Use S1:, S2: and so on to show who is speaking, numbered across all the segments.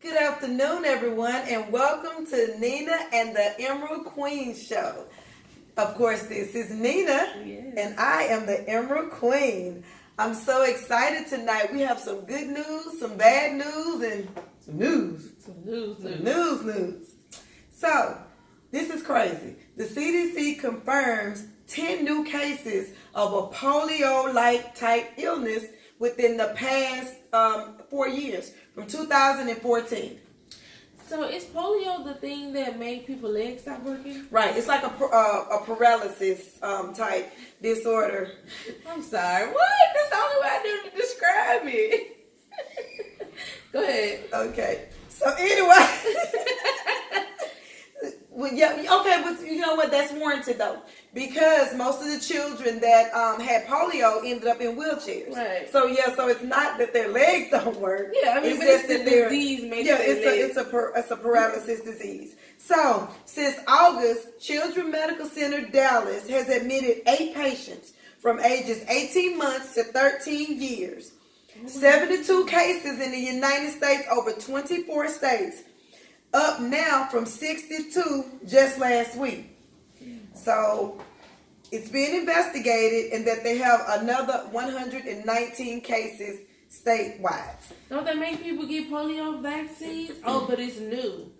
S1: Good afternoon, everyone, and welcome to Nina and the Emerald Queen Show. Of course, this is Nina,
S2: Yes.
S1: and I am the Emerald Queen. I'm so excited tonight. We have some good news, some bad news, and some news.
S2: Some news.
S1: News. So, this is crazy. The CDC confirms 10 new cases of a polio-like type illness within the past 4 years, from 2014.
S2: So is polio the thing that made people's legs stop working?
S1: Right, it's like a paralysis type disorder.
S2: I'm sorry. What? That's the only way I knew to describe it. Go ahead.
S1: Okay, so anyway. Well, yeah, okay, but you know what? That's warranted though, because most of the children that had polio ended up in wheelchairs.
S2: Right.
S1: So so it's not that their legs don't work.
S2: Yeah, I mean,
S1: it's
S2: but
S1: just
S2: it's
S1: that
S2: the
S1: their
S2: disease makes their legs.
S1: it's a paralysis disease. So since August, Children's Medical Center Dallas has admitted 8 patients from ages 18 months to 13 years. 72 cases in the United States, over 24 states. Up now from 62 just last week. So it's being investigated, and that they have another 119 cases statewide.
S2: Don't they make people get polio vaccines? Oh, but it's new.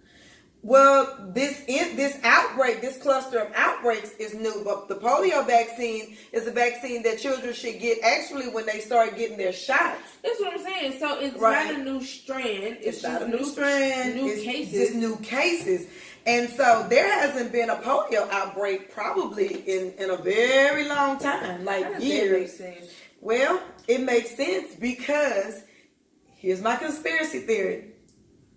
S1: Well, this outbreak, this cluster of outbreaks is new, but the polio vaccine is a vaccine that children should get actually when they start getting their shots.
S2: That's what I'm saying. So it's
S1: Right.
S2: not a new strand.
S1: It's
S2: just
S1: not a new strand.
S2: New
S1: It's
S2: cases.
S1: just new cases. And so there hasn't been a polio outbreak probably in a very long time, like
S2: How does that
S1: years.
S2: make sense?
S1: Well, it makes sense because here's my conspiracy theory.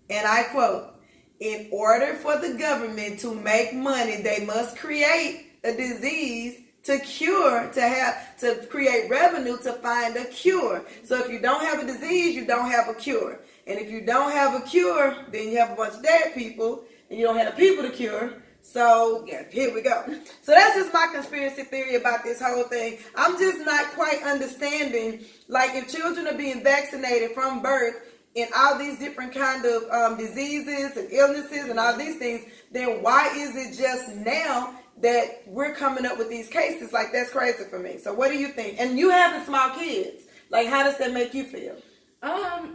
S1: And I quote, in order for the government to make money, they must create a disease to cure, to create revenue to find a cure. So if you don't have a disease, you don't have a cure. And if you don't have a cure, then you have a bunch of dead people, and you don't have the people to cure. So here we go. So that's just my conspiracy theory about this whole thing. I'm just not quite understanding, like, if children are being vaccinated from birth in all these different kind of diseases and illnesses and all these things, then why is it just now that we're coming up with these cases? Like, that's crazy for me. So what do you think? And you having small kids, like, how does that make you feel?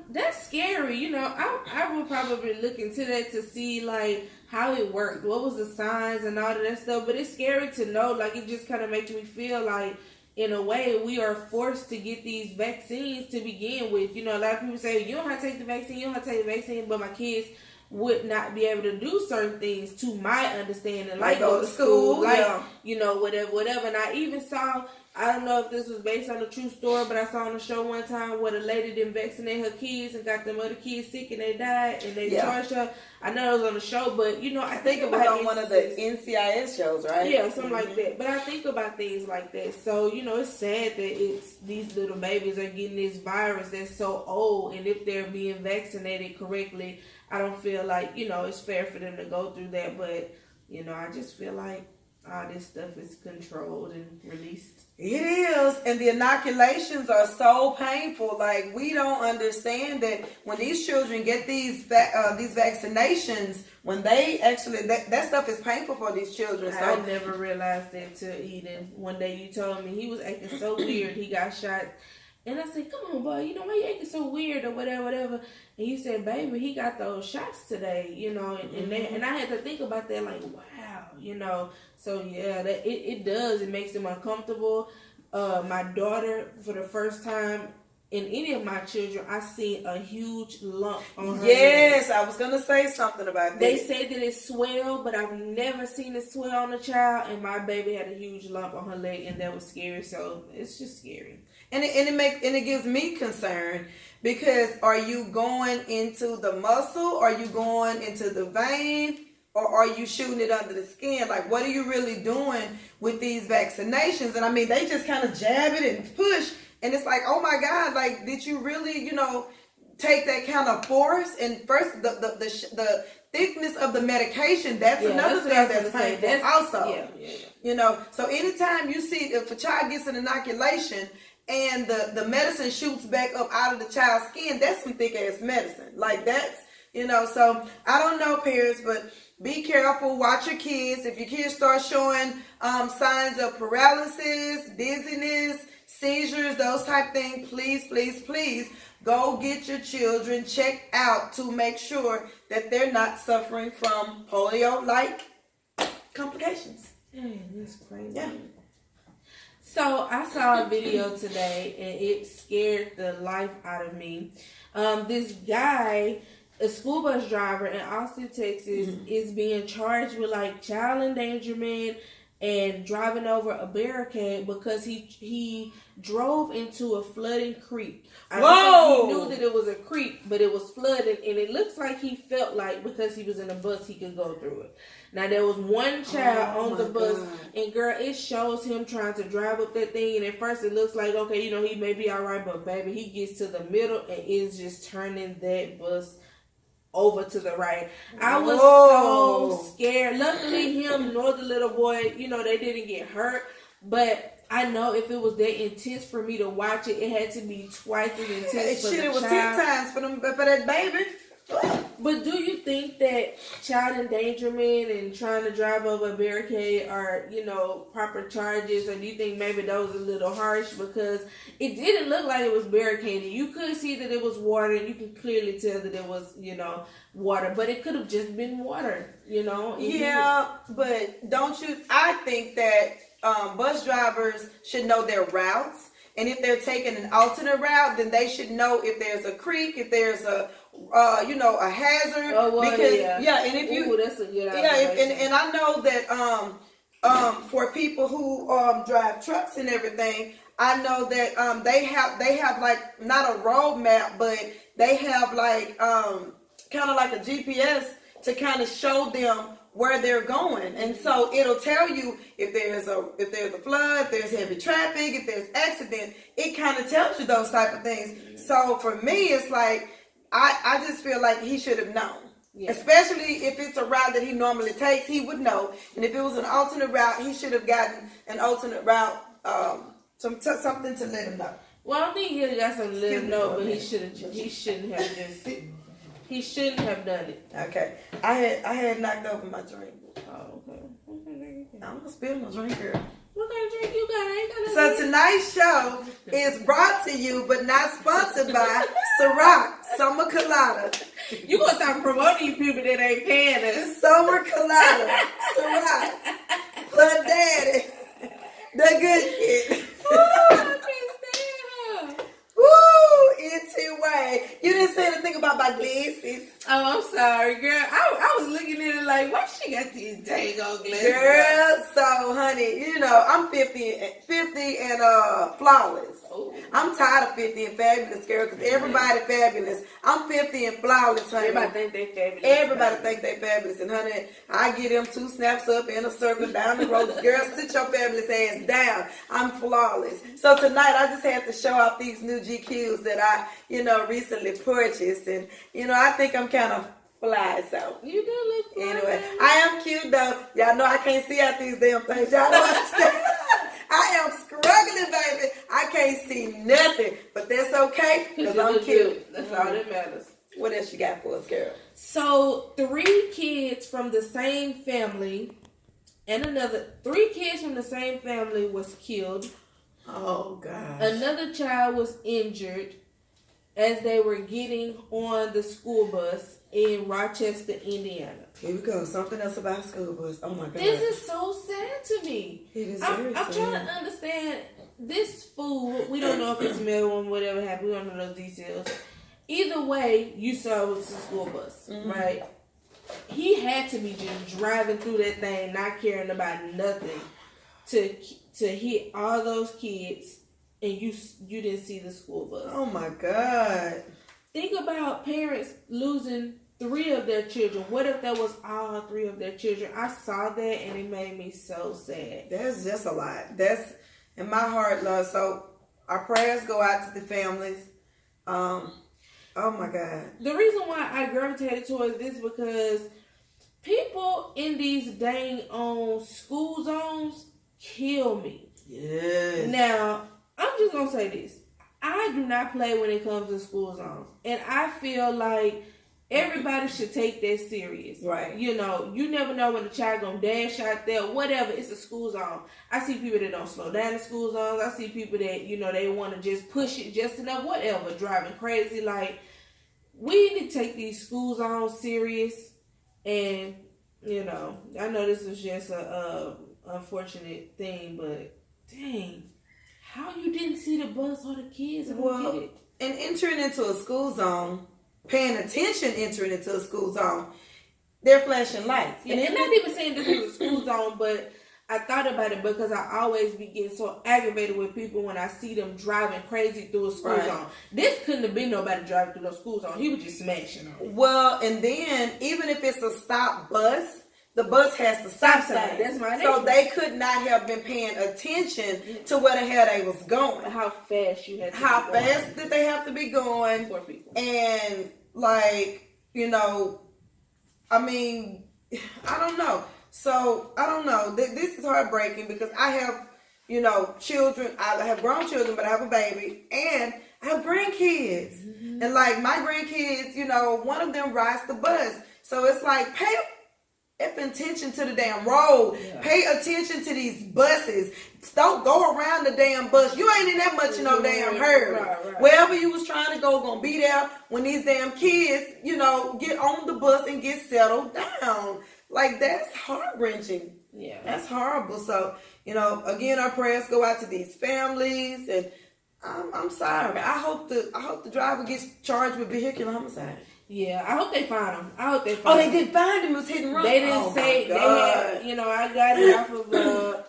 S2: That's scary. You know, I will probably look into that to see like how it worked, what was the signs and all of that stuff. But it's scary to know. Like, it just kind of makes me feel like, in a way, we are forced to get these vaccines to begin with. You know, a lot of people say, you don't have to take the vaccine, but my kids would not be able to do certain things, to my understanding, like go to school, like, you know, whatever. And I even saw, I don't know if this was based on a true story, but I saw on a show one time where the lady didn't vaccinate her kids and got them other kids sick and they died, and they charged her. I know it was on the show, but you know, I think
S1: it was
S2: about
S1: on one of the NCIS shows, right?
S2: Yeah, something like that. But I think about things like that. So, you know, it's sad that it's these little babies are getting this virus that's so old, and if they're being vaccinated correctly, I don't feel like, you know, it's fair for them to go through that. But, you know, I just feel like all this stuff is controlled and released.
S1: It is, and the inoculations are so painful. Like, we don't understand that when these children get these vaccinations, when they actually, that stuff is painful for these children. So
S2: I never realized that till Eden. One day you told me he was acting so weird. He got shot. And I said, come on, boy, you know, why you acting so weird or whatever. And you said, baby, he got those shots today, you know. And I had to think about that, like, wow, you know. So, yeah, it does. It makes them uncomfortable. My daughter, for the first time in any of my children, I seen a huge lump on her
S1: Yes,
S2: leg.
S1: I was going to say something about that.
S2: They say that it swelled, but I've never seen it swell on a child. And my baby had a huge lump on her leg, and that was scary. So, it's just scary.
S1: And it gives me concern, because are you going into the muscle? Are you going into the vein? Or are you shooting it under the skin? Like, what are you really doing with these vaccinations? And I mean, they just kind of jab it and push. And it's like, oh my God, like, did you really, you know, take that kind of force? And first, the thickness of the medication, that's another thing that's painful also. You know, so anytime you see, if a child gets an inoculation and the medicine shoots back up out of the child's skin, that's some thick ass medicine. Like, that's So I don't know, parents, but be careful. Watch your kids. If your kids start showing signs of paralysis, dizziness, seizures, those type things, please, please, please go get your children checked out to make sure that they're not suffering from polio-like complications.
S2: Dang, that's crazy.
S1: Yeah.
S2: So I saw a video today and it scared the life out of me. This guy, a school bus driver in Austin, Texas, is being charged with like child endangerment and driving over a barricade because he drove into a flooding creek. I don't think he knew that it was a creek, but it was flooded, and it looks like he felt like because he was in a bus, he could go through it. Now, there was one child on the bus, and girl, it shows him trying to drive up that thing, and at first it looks like, okay, he may be all right, but baby, he gets to the middle and is just turning that bus over to the right. I was so scared. Luckily, him nor the little boy, they didn't get hurt. But I know if it was that intense for me to watch it, it had to be twice as intense for the child.
S1: It was 10 times for that baby.
S2: But do you think that child endangerment and trying to drive over a barricade are, proper charges? Or do you think maybe those are a little harsh? Because it didn't look like it was barricaded. You could see that it was water, and you can clearly tell that it was, water. But it could have just been water,
S1: Yeah, but don't you... I think that bus drivers should know their routes. And if they're taking an alternate route, then they should know if there's a creek, if there's a hazard.
S2: Oh, well,
S1: because
S2: and if you, that's a good
S1: and I know that for people who drive trucks and everything, I know that they have like not a road map, but they have like kind of like a GPS to kind of show them where they're going, and so it'll tell you if there's a flood, if there's heavy traffic, if there's accident. It kind of tells you those type of things. So for me, it's like I just feel like he should have known, especially if it's a route that he normally takes. He would know, and if it was an alternate route, he should have gotten an alternate route, something to let him know.
S2: Well, I don't think he got something to let him know, but he shouldn't have just. He shouldn't have done it.
S1: Okay. I had knocked over my drink.
S2: Oh, okay.
S1: I'm gonna spill my drink, girl.
S2: What kind of drink you got? I ain't got
S1: So tonight's show is brought to you, but not sponsored by Ciroc Summer Colada.
S2: You gonna start promoting you people that ain't paying us.
S1: Summer Colada. Ciroc. Her daddy. The good kid.
S2: I can't stand her.
S1: Woo! It's way. You didn't say anything about my glasses.
S2: Oh, I'm sorry, girl. I was looking at it like, why she got these dang old glasses?
S1: Girl, so honey, I'm 50 and flawless.
S2: Oh.
S1: I'm tired of 50 and fabulous, girl, because everybody fabulous. I'm 50 and flawless, honey.
S2: Everybody think they fabulous.
S1: Everybody think they fabulous, and honey, I get them 2 snaps up in a circle down the road. Girl, sit your fabulous ass down. I'm flawless. So tonight, I just had to show off these new GQs that I, recently purchased, and I think I'm kind of fly. So
S2: you do look fly.
S1: Anyway, I am cute though. Y'all know I can't see out these damn things. Y'all don't understand. I am struggling, baby. I can't see nothing, but that's okay because I'm cute.
S2: That's all that matters.
S1: What else you got for us, girl?
S2: So 3 kids from the same family and 3 kids from the same family was killed.
S1: Oh gosh.
S2: Another child was injured as they were getting on the school bus in Rochester, Indiana.
S1: Here we go. Something else about school bus. Oh my God.
S2: This is so sad to me.
S1: It is
S2: I'm trying to understand this fool. We don't know if it's male or whatever happened. We don't know those details. Either way, you saw it was a school bus, right? He had to be just driving through that thing, not caring about nothing, to hit all those kids, and you didn't see the school bus.
S1: Oh my God.
S2: Think about parents losing 3 of their children. What if that was all 3 of their children? I saw that and it made me so sad.
S1: That's just a lot. That's in my heart, love. So our prayers go out to the families. Oh my God.
S2: The reason why I gravitated towards this because people in these dang on school zones kill me.
S1: Yes.
S2: Now, I'm just going to say this. I do not play when it comes to school zones. And I feel like everybody should take that serious.
S1: Right.
S2: You know, you never know when the child gonna dash out there, whatever. It's a school zone. I see people that don't slow down in school zones. I see people that, you know, they want to just push it just enough, whatever, driving crazy. Like, we need to take these school zones serious. And, you know, I know this is just a unfortunate thing, but dang, how you didn't see the bus or the kids? I don't get it.
S1: And entering into a school zone, paying attention entering into a school zone, they're flashing lights.
S2: Yeah, and not even saying this was a school zone, but I thought about it because I always be getting so aggravated with people when I see them driving crazy through a school zone. This couldn't have been nobody driving through no school zone. He was just smashing them.
S1: Well, and then even if it's a stop bus, the bus has the stop sign.
S2: That's my next
S1: So
S2: one.
S1: they could not have been paying attention to where the hell they was going.
S2: How fast you had to
S1: How
S2: be going.
S1: fast did they have to be going?
S2: Poor people.
S1: And, like, you know, I mean, I don't know. So, I don't know. This is heartbreaking because I have, you know, children. I have grown children, but I have a baby. And I have grandkids. Mm-hmm. And, like, my grandkids, you know, one of them rides the bus. So, it's like, pay attention to the damn road. Yeah. Pay attention to these buses. Don't go around the damn bus. You ain't in that much in no damn hurry. Right. Wherever you was trying to go, gonna be there when these damn kids, you know, get on the bus and get settled down. Like, that's heart-wrenching. Yeah. That's horrible. So, you know, again, our prayers go out to these families, and I'm sorry. I hope the driver gets charged with vehicular homicide.
S2: Yeah, I hope they find him.
S1: They did find him. It was hit and run.
S2: They didn't say they had, you know, I got it off of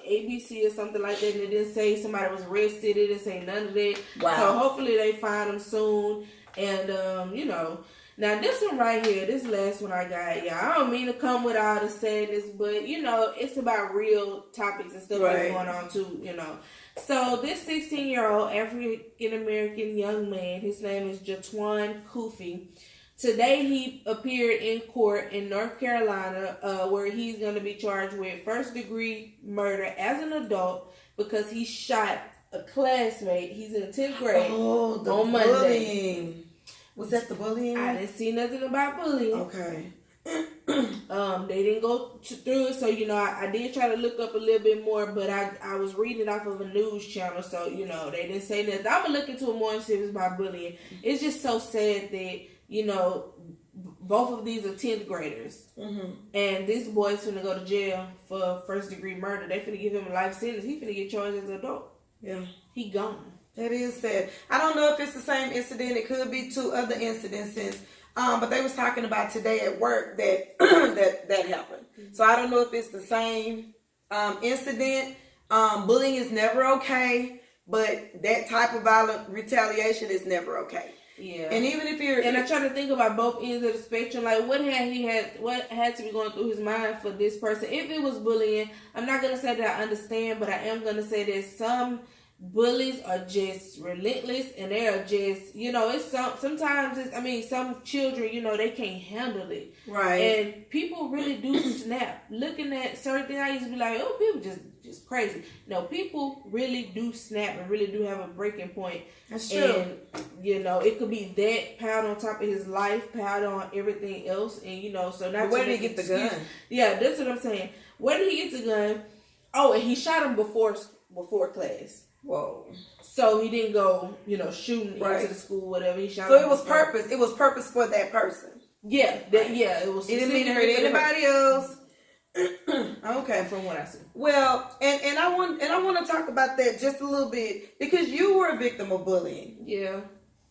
S2: ABC or something like that, and it didn't say somebody was arrested. It didn't say none of that. Wow. So hopefully they find him soon. And, you know, now this one right here, this last one I got, I don't mean to come with all the sadness, but, you know, it's about real topics and stuff that's going on too, you know. So this 16-year-old African-American young man, his name is Jatwan Kufi. Today, he appeared in court in North Carolina where he's going to be charged with first-degree murder as an adult because he shot a classmate. He's in 10th grade on Monday.
S1: Bullying. Was that the bullying?
S2: I didn't see nothing about bullying.
S1: Okay.
S2: They didn't go through it, so, you know, I did try to look up a little bit more, but I was reading off of a news channel, so, you know, they didn't say nothing. I'm going to look into it more and see if it's about bullying. It's just so sad that, you know, both of these are 10th graders. Mm-hmm. And this boy's finna go to jail for first-degree murder. They finna give him a life sentence. He finna get charged as an adult. Yeah. He gone.
S1: That is sad. I don't know if it's the same incident. It could be two other incidences. But they was talking about today at work that that happened. Mm-hmm. So I don't know if it's the same incident. Bullying is never okay. But that type of violent retaliation is never okay. Yeah, and even if you're,
S2: and I try to think about both ends of the spectrum. Like, what had to be going through his mind for this person? If it was bullying, I'm not gonna say that I understand, but I am gonna say that some bullies are just relentless, and they are just, you know, it's sometimes it's, I mean, some children, you know, they can't handle it, right? And people really do snap. Looking at certain things, I used to be like, oh, people just crazy. No, people really do snap and really do have a breaking point. That's true. And, you know, it could be that piled on top of his life, piled on everything else. And, you know, so not.
S1: Where did he get the gun?
S2: Yeah, that's what I'm saying. Where did he get the gun? Oh, and he shot him before class. Whoa. So he didn't go, you know, shooting into the school, whatever. He shot him.
S1: So it was purpose. It was purpose for that person.
S2: Yeah. It was.
S1: It didn't mean to hurt anybody else. Okay,
S2: from what I see.
S1: Well, and I want to talk about that just a little bit because you were a victim of bullying. Yeah.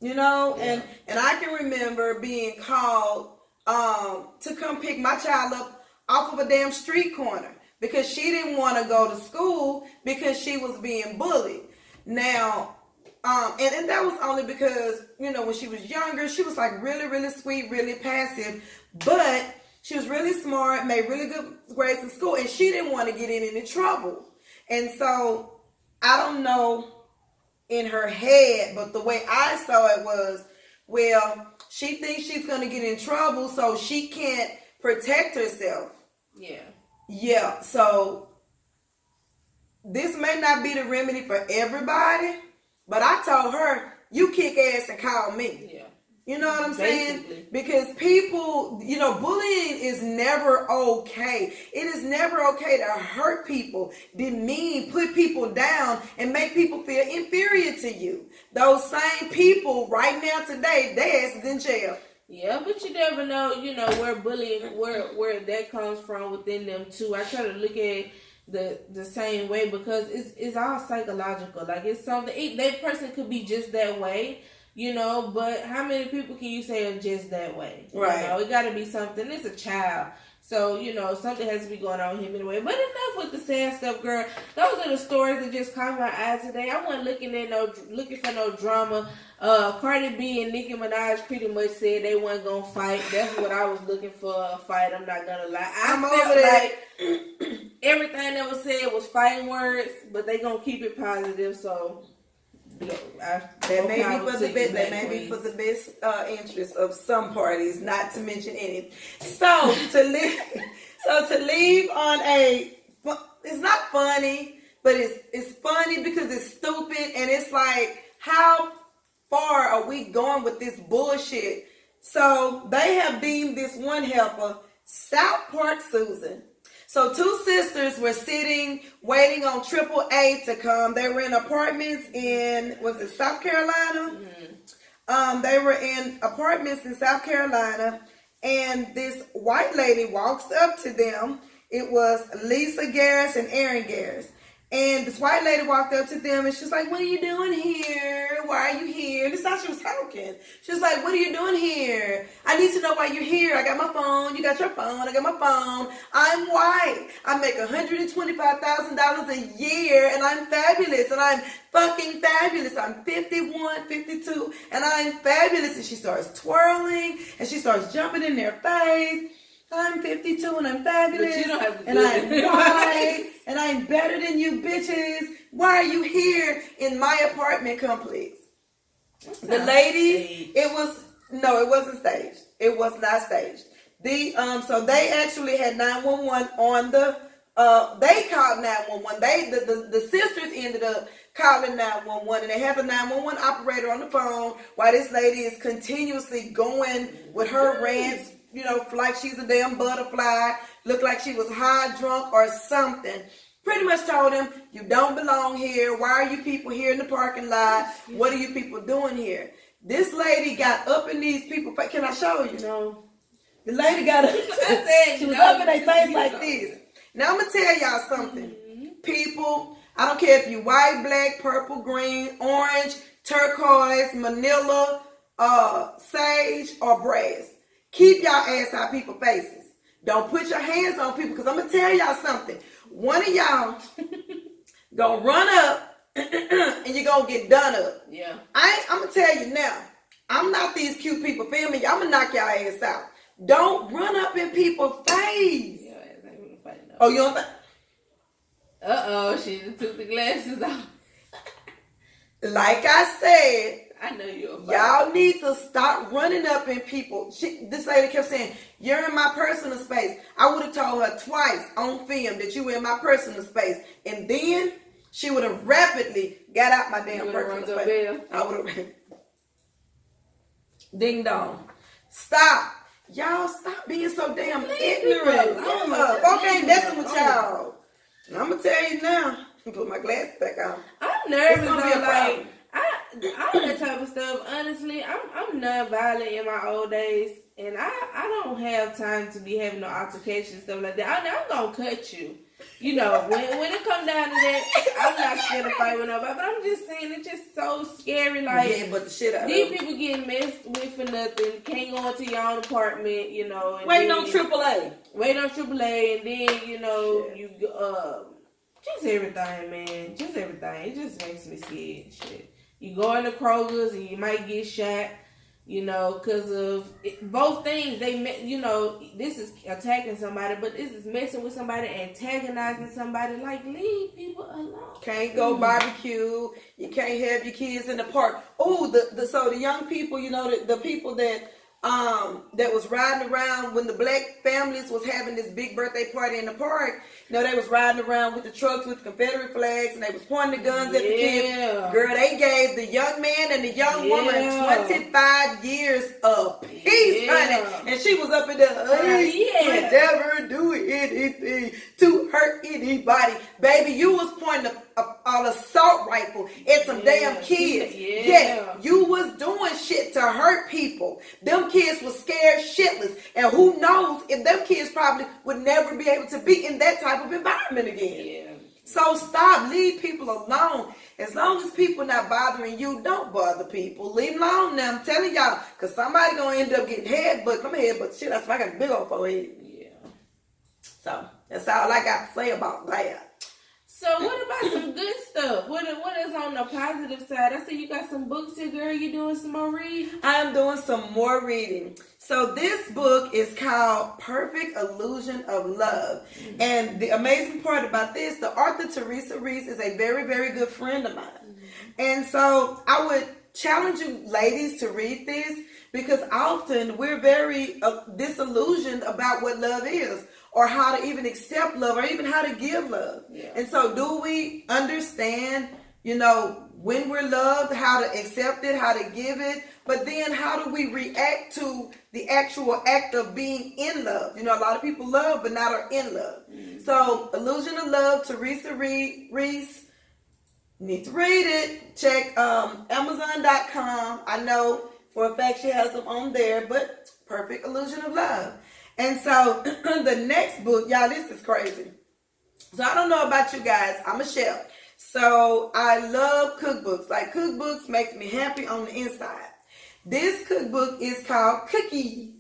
S1: You know, and I can remember being called to come pick my child up off of a damn street corner because she didn't want to go to school because she was being bullied. Now, and that was only because, you know, when she was younger, she was like really, really sweet, really passive, but she was really smart, made really good grades in school, and she didn't want to get in any trouble. And so, I don't know in her head, but the way I saw it was, well, she thinks she's going to get in trouble, so she can't protect herself. Yeah. Yeah, so this may not be the remedy for everybody, but I told her, you kick ass and call me. Yeah. You know what I'm saying?
S2: Basically.
S1: Because people, bullying is never okay. It is never okay to hurt people, demean, put people down, and make people feel inferior to you. Those same people right now today, their ass is in jail.
S2: Yeah, but you never know, where bullying, where that comes from within them too. I try to look at the same way because it's all psychological. Like it's something, that person could be just that way. But how many people can you say are just that way?
S1: Right.
S2: It got to be something. It's a child. So, something has to be going on with him anyway. But enough with the sad stuff, girl. Those are the stories that just caught my eye today. I wasn't looking for no drama. Cardi B and Nicki Minaj pretty much said they weren't going to fight. That's what I was looking for, a fight. I'm not going to lie. I felt like everything that was said was fighting words, but they going to keep it positive, so...
S1: That may be for the best interest of some parties, not to mention any. So to leave on it's not funny, but it's funny because it's stupid, and it's like, how far are we going with this bullshit? So they have deemed this one helper South Park Susan. So two sisters were waiting on AAA to come. They were in apartments in, South Carolina? Mm-hmm. They were in apartments in South Carolina, and this white lady walks up to them. It was Lisa Garris and Aaron Garris. And this white lady walked up to them, and she's like, "What are you doing here? Why are you here?" This is how she was talking. She was like, "What are you doing here? I need to know why you're here. I got my phone. You got your phone. I got my phone. I'm white. I make $125,000 a year, and I'm fabulous, and I'm fucking fabulous. I'm 51, 52, and I'm fabulous." And she starts twirling, and she starts jumping in their face. I'm 52 and I'm fabulous.
S2: But you don't have to
S1: and I'm white and I'm better than you bitches. Why are you here in my apartment complex? The ladies, it wasn't staged. It was not staged. So they actually had 911 on they called 911. The sisters ended up calling 911, and they have a 911 operator on the phone while this lady is continuously going with her rants. Like she's a damn butterfly, looked like she was high, drunk, or something. Pretty much told him, "You don't belong here. Why are you people here in the parking lot? What are you people doing here?" This lady got up in these people. Can I show you?
S2: No.
S1: The lady got up. She was up in their face like this. Now I'm going to tell y'all something. Mm-hmm. People, I don't care if you white, black, purple, green, orange, turquoise, manila, sage, or brass. Keep y'all ass out people's faces. Don't put your hands on people, because I'm going to tell y'all something. One of y'all going to run up and you're going to get done up.
S2: Yeah.
S1: I'm going to tell you now. I'm not these cute people. Feel me? I'm going to knock y'all ass out. Don't run up in people's face.
S2: Your ass ain't gonna fight no.
S1: Oh, you don't think?
S2: Uh-oh, she took the glasses off.
S1: Like I said,
S2: I know you're
S1: y'all need to stop running up in people. This lady kept saying, "You're in my personal space." I would have told her twice on film that you were in my personal space. And then she would have rapidly got out my damn personal space. I would have. Ding dong. Stop. Y'all stop being so damn ignorant. Folk ain't messing with y'all. I'm going to tell you now. Put my glasses back on.
S2: I'm nervous though, like, all that type of stuff. Honestly, I'm non-violent in my old days, and I don't have time to be having no altercations and stuff like that. I'm gonna cut you. When it comes down to that, I'm not scared to fight with nobody. But I'm just saying, it's just so scary. Like,
S1: yeah, but the shit out
S2: these people getting messed with for nothing. Can't go into your own apartment, And
S1: waiting on AAA.
S2: Waiting on AAA, and then you just everything, man. Just everything. It just makes me scared. Shit. You go into Kroger's and you might get shot, because of both things. This is attacking somebody, but this is messing with somebody, antagonizing somebody. Like, leave people alone.
S1: Can't go barbecue. You can't have your kids in the park. Oh, so the young people, the people that that was riding around when the black families was having this big birthday party in the park. You know, they was riding around with the trucks with Confederate flags, and they was pointing the guns at the kids. Girl, they gave the young man and the young woman 25 years apiece, honey. And she was up in there, would never do anything to hurt anybody. Baby, you was pointing an assault rifle at some damn kids. Yes, you was doing shit to hurt people. Them kids was scared shitless. And who knows if them kids probably would never be able to be in that type of environment again. So stop. Leave people alone. As long as people not bothering you, don't bother people. Leave them alone now. I'm telling y'all. Because somebody going to end up getting headbutted. I'm headbutted. Shit, that's why I got a big old forehead. So that's all I got to say about that.
S2: So what about some good stuff? What is on the positive side? I see you got some books here, girl. You doing some more reading?
S1: I'm doing some more reading. So this book is called Perfect Illusion of Love. Mm-hmm. And the amazing part about this, the author Teresa Reese is a very, very good friend of mine. Mm-hmm. And so I would challenge you ladies to read this, because often we're very disillusioned about what love is, or how to even accept love, or even how to give love. And so do we understand, you know, when we're loved, how to accept it, how to give it, but then how do we react to the actual act of being in love? You know, a lot of people love, but not are in love. Mm-hmm. So Illusion of Love, Teresa Reese. You need to read it. Check Amazon.com. I know for a fact she has them on there, but Perfect Illusion of Love. And so the next book, y'all, this is crazy. So I don't know about you guys. I'm a chef. So I love cookbooks. Like, cookbooks make me happy on the inside. This cookbook is called Cookies.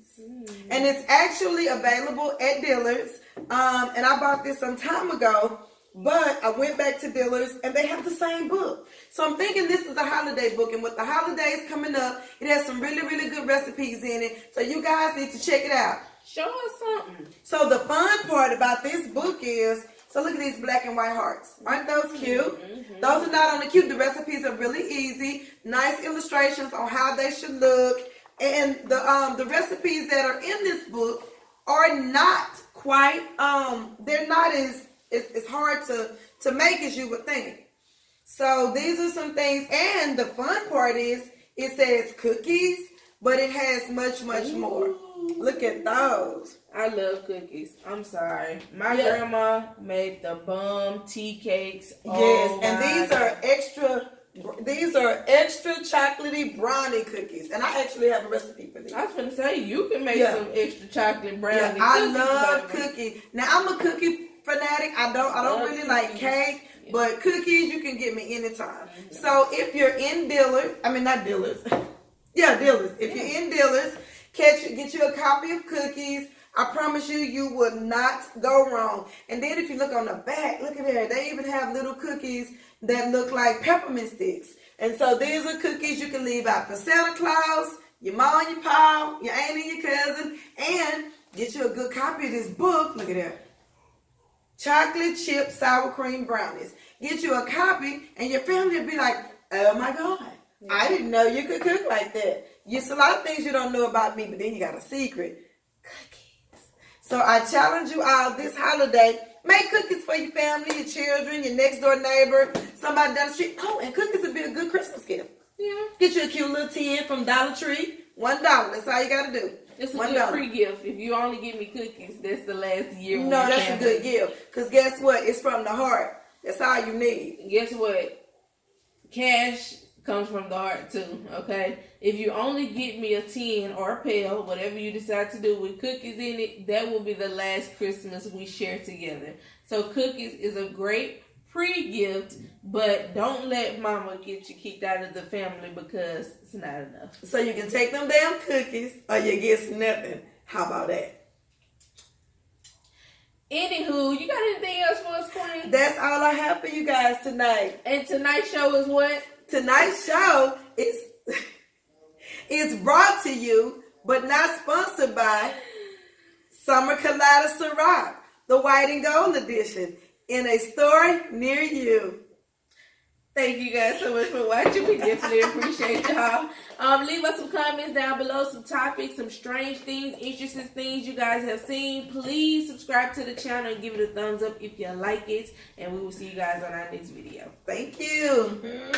S1: And it's actually available at Dillard's. And I bought this some time ago. But I went back to Dillard's and they have the same book. So I'm thinking this is a holiday book. And with the holidays coming up, it has some really, really good recipes in it. So you guys need to check it out.
S2: Show us something.
S1: So the fun part about this book is, so look at these black and white hearts. Aren't those cute? Mm-hmm. Those are not only cute, the recipes are really easy. Nice illustrations on how they should look. And the recipes that are in this book are not quite, they're not as hard to make as you would think. So these are some things. And the fun part is, it says cookies, but it has much, much more. Look at those.
S2: I love cookies. I'm sorry. My grandma made the bomb tea cakes.
S1: Yes, and these are extra chocolatey brownie cookies. And I actually have a recipe for these.
S2: I was going to say, you can make some extra chocolate brownie cookies.
S1: I love cookies. Now, I'm a cookie fanatic. I don't really like cake, but cookies you can get me anytime. Mm-hmm. So if you're in Dillard's, not Dillard's. Dillard's. If you're in Dillard's, get you a copy of Cookies. I promise you, you will not go wrong. And then if you look on the back, look at there. They even have little cookies that look like peppermint sticks. And so these are cookies you can leave out for Santa Claus, your mom, your pa, your aunt, and your cousin, and get you a good copy of this book. Look at that. Chocolate chip sour cream brownies. Get you a copy, and your family will be like, oh my God, I didn't know you could cook like that. It's a lot of things you don't know about me, but then you got a secret. Cookies. So I challenge you all this holiday, make cookies for your family, your children, your next door neighbor, somebody down the street. Oh, and cookies would be a good Christmas gift. Yeah. Get you a cute little tin from Dollar Tree. $1. That's all you got to do.
S2: It's a good free gift. If you only give me cookies, that's the last year.
S1: No, that's a good gift. Because guess what? It's from the heart. That's all you need.
S2: Guess what? Cash comes from the heart too, okay? If you only get me a tin or a pail, whatever you decide to do with cookies in it, that will be the last Christmas we share together. So cookies is a great pre-gift, but don't let mama get you kicked out of the family because it's not enough.
S1: So you can take them damn cookies or you get nothing. How about that?
S2: Anywho, you got anything else for us, Queen?
S1: That's all I have for you guys tonight.
S2: And tonight's show is what?
S1: Tonight's show is brought to you, but not sponsored by Summer Colada Ciroc, the white and gold edition, in a store near you.
S2: Thank you guys so much for watching. We definitely appreciate y'all. Leave us some comments down below, some topics, some strange things, interesting things you guys have seen. Please subscribe to the channel and give it a thumbs up if you like it. And we will see you guys on our next video.
S1: Thank you.